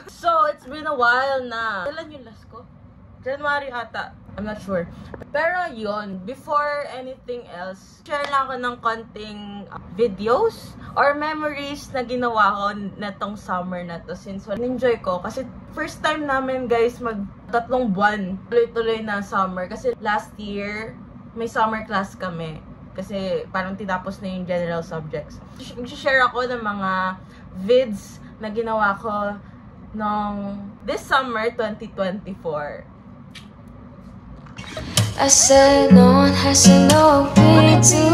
So, it's been a while na. Kailan yung last ko? January ata. I'm not sure. Pero yun, before anything else, share lang ako ng konting videos or memories na ginawa ko netong summer na to. Since enjoy ko. Kasi first time namin guys mag 3 buwan. Tuloy-tuloy na summer. Kasi last year, may summer class kami. Kasi parang tinapos na yung general subjects. Share ako ng mga vids na ginawa ko nung this summer 2024. I said no one has to know what we do.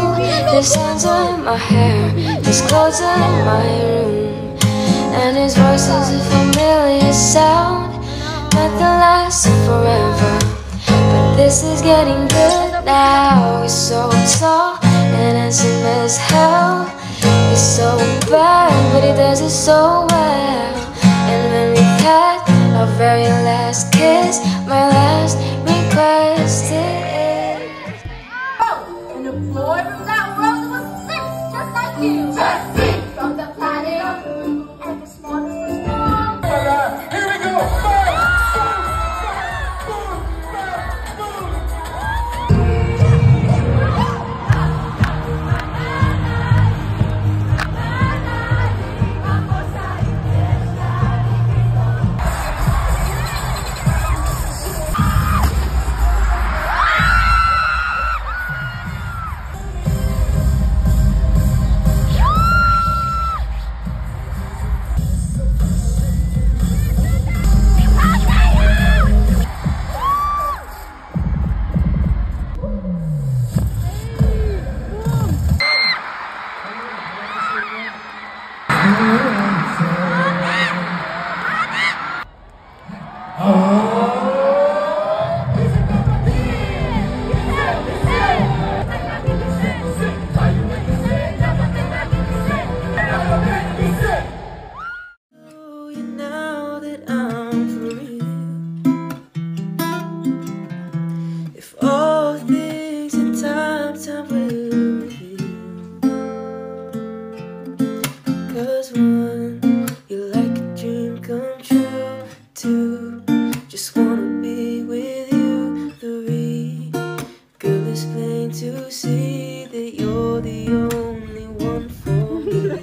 His hands are in my hair, his clothes are in my room, and his voice is a familiar sound. Nothing lasts forever, but this is getting good now. He's so tall and handsome as hell. He's so bad, but he does it so well. And when we had our very last kiss, my last request is, oh, and the boy from that world was sick, just like you. Jesse! From the planet of Earth, and the smallest of small. Here we go! to see that you're the only one for me.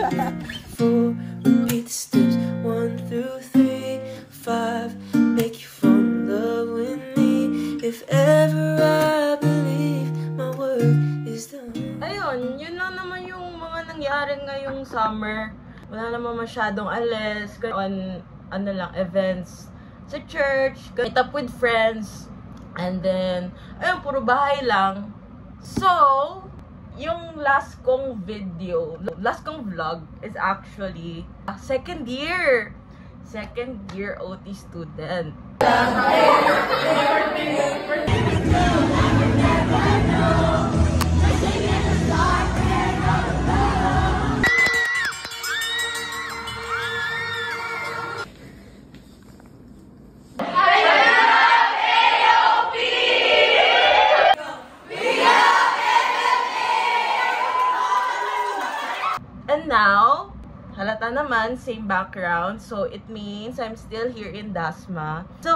4, repeat the steps, 1 through 3, 5, make you fall in love with me. If ever I believe my work is done. Ayun, yun lang naman yung mga nangyari ngayong summer. Wala naman masyadong alis, on ano lang, events sa church, meet up with friends, and then, ayun, puro bahay lang. So, yung last kong video, last kong vlog is actually second year OT student. And now, halata naman, same background. So, it means I'm still here in Dasma. So,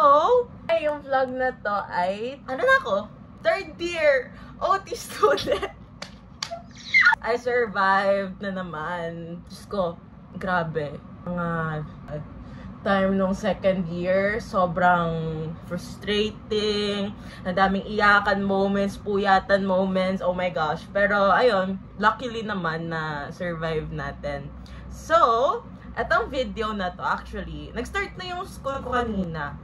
yung vlog na to ay, ano na ako? 3rd year OT student. I survived na naman. Diyos ko, grabe. Mga time nung 2nd year, sobrang frustrating. Ang daming iyakan moments, puyatan moments. Oh my gosh. Pero, ayun, luckily naman na survive natin. So, etong video na to, actually, nag-start na yung school ko kanina.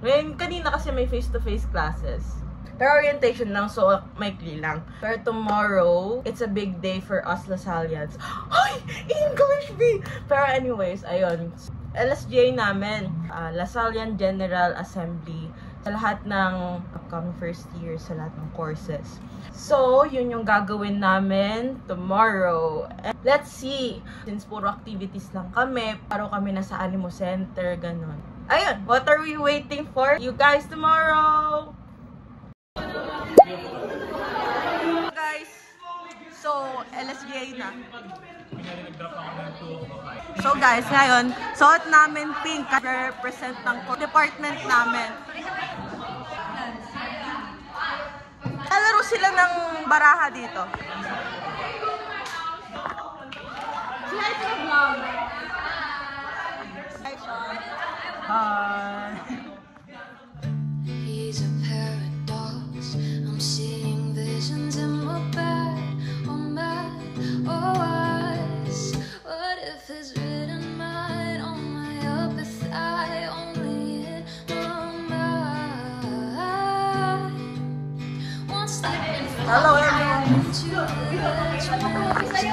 Ngayon, kanina kasi may face-to-face classes. Pero orientation lang, so maikli lang. Pero tomorrow, it's a big day for us Lasallians. Ay! English B! Pero anyways, ayun. LSJ namin, Lasallian General Assembly, sa lahat ng upcoming first year, sa lahat ng courses. So, yun yung gagawin namin tomorrow. And let's see, since puro activities lang kami, paro kami nasa Animo Center, ganun. Ayun, what are we waiting for? You guys tomorrow! Guys, so LSJ na. So guys, ngayon, suot namin pink kasi represent ng department namin. Lalaro sila ng baraha dito. Hi to the vlog. Hi, Sean. Hi. He's a paradox. I'm seeing visions in my bed. Oh my, oh eyes. What if his written mind on my upper thigh only in my mind? Won't stop and Hello everyone. to the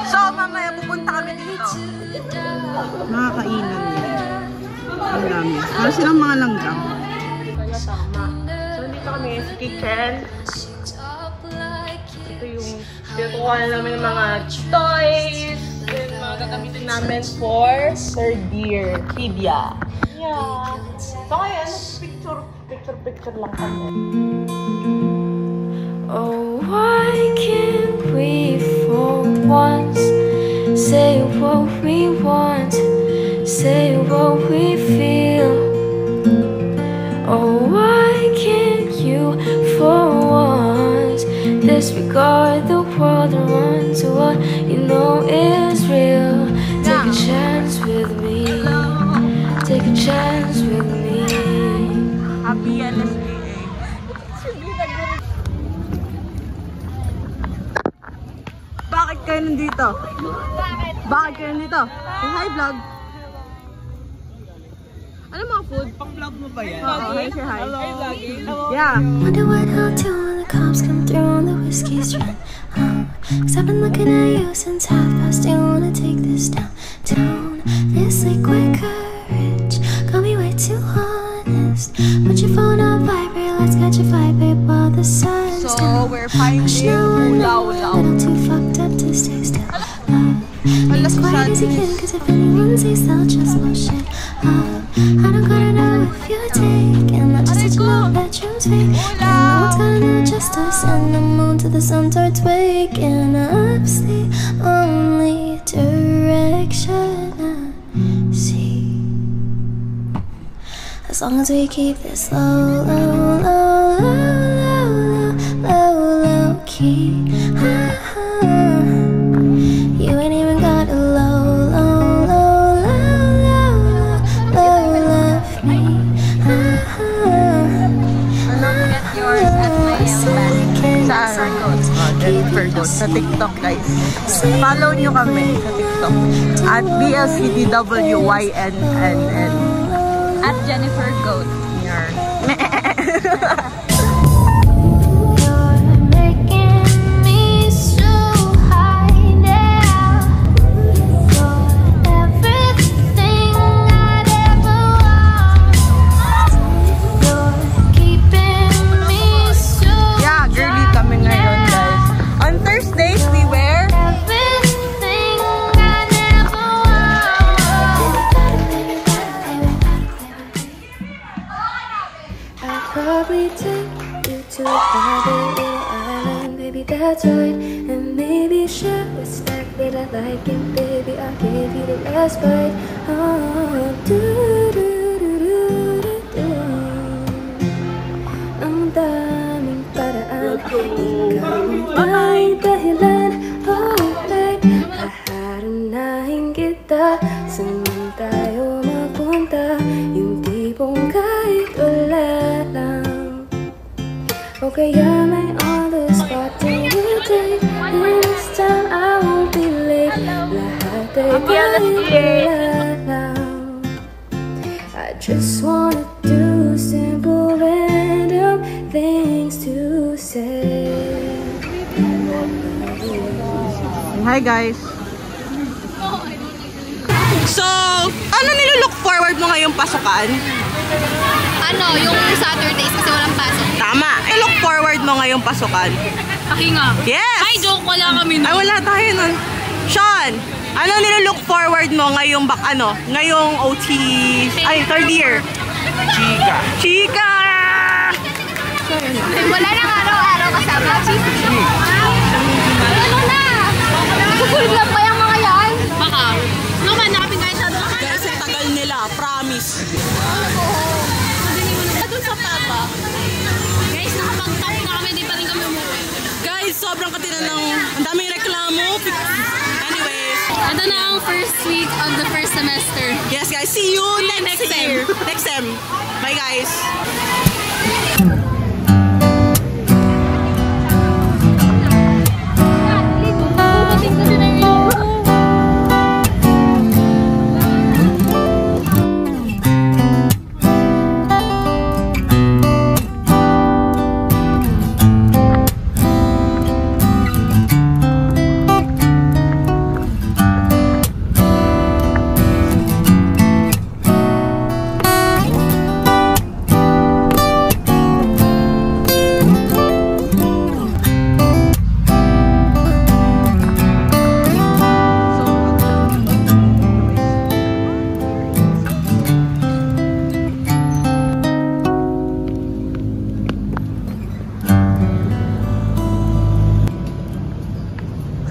So mamaya pupunta kami dito. Mga kainan nila. Ang dami. Para silang mga langgam. Kaya tama. So dito kami sa kitchen. Ito yung pinutukuha namin ng mga toys. Yung mga gagamitin namin for third year. Kidya. Yeah. So ngayon, picture lang kami. Oh, why can't we for once say what we want, say what we feel? Oh, why can't you for once disregard the world and run to what you know is real? Take a chance with me, take a chance with me. Happy NSPA. Bakit kayo nandito? Bakit kayo nandito? Say hi, vlog. Ano mga food? Pang-vlog mo ba yan? Oo, hi, say hi. Hello. Yeah. Wonder what I'll do when the cops come through and the whiskey's run. Cause I've been looking at you since 2:30. You wanna take this down. This liquid courage got me way too honest. Put your phone on vibrate, let's catch a vibe while the sun's So, down. we're finding Little ulaw-ulaw. too fucked up to stay still. As quiet as you can, cause if anyone sees, they'll just motion up. I don't gotta know if you're taking, not just to know that you're fake. And no one's gonna know just us, and the moon to the sun starts waking. Up's the only direction I see. As long as we keep this low, low, low, low, low, low, low key. You ain't even got a low, low, low, low, low, low, love me. Sa Jennifer Gold. Sa TikTok, guys. Follow nyo kami sa TikTok. At BLCDWYNNN. At Jennifer Goat. Here. You're making me so high now. You're everything I'd ever want. You're keeping me so Yeah, girly kami ngayon, guys. On Thursdays, we wear everything I never want. I'd probably take you to a private little island, baby, that's right. And maybe share with snack that I like it, baby, I gave you the last bite. Oh, do-do-do-do-do-do. Ang daming paraan, ikaw ay dahilan. Oh, babe, haharunahin kita. Saan tayo magpunta? Yung tipong kahit wala lang. O kaya may other spot to take. And this time I won't be late. Lahat ay wala lang. I just wanna do simple random things to say. Hi, guys. So, ano nilook forward mo ngayong pasukan? Ano, yung Saturdays kasi walang pasok. Tama. Look forward mo ngayong pasukan? Pahinga. Yes! Ay, joke, wala kami Ay, wala tayo nun. Sean, ano nilook forward mo ngayong ngayong OT, ay, third year? Chika! Wala nang araw-araw kasama. Ano na? Susunod lang pa yung mga yan? Macau. Naman, nakapin kahit ano. Guys, ang tagal nila. Promise. Doon sa Papa. Guys, nakapag-top na kami, di pa rin kami umuwi. Guys, sobrang katinan ng... Ang daming reklamo. Anyways. Ito na ang first week of the first semester. Yes, guys. See you next year. Next sem. Bye, guys.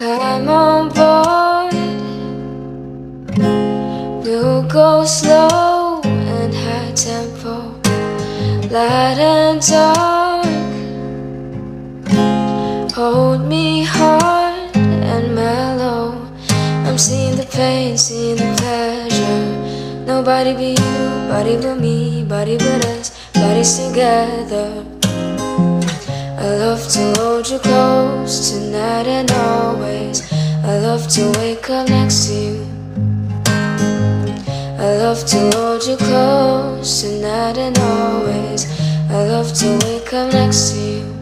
I'm on board. We'll go slow and high tempo, light and dark. Hold me hard and mellow. I'm seeing the pain, seeing the pleasure. Nobody but you, body but me, body but us, bodies together. I love to hold you close tonight and always. I love to wake up next to you. I love to hold you close tonight and always. I love to wake up next to you.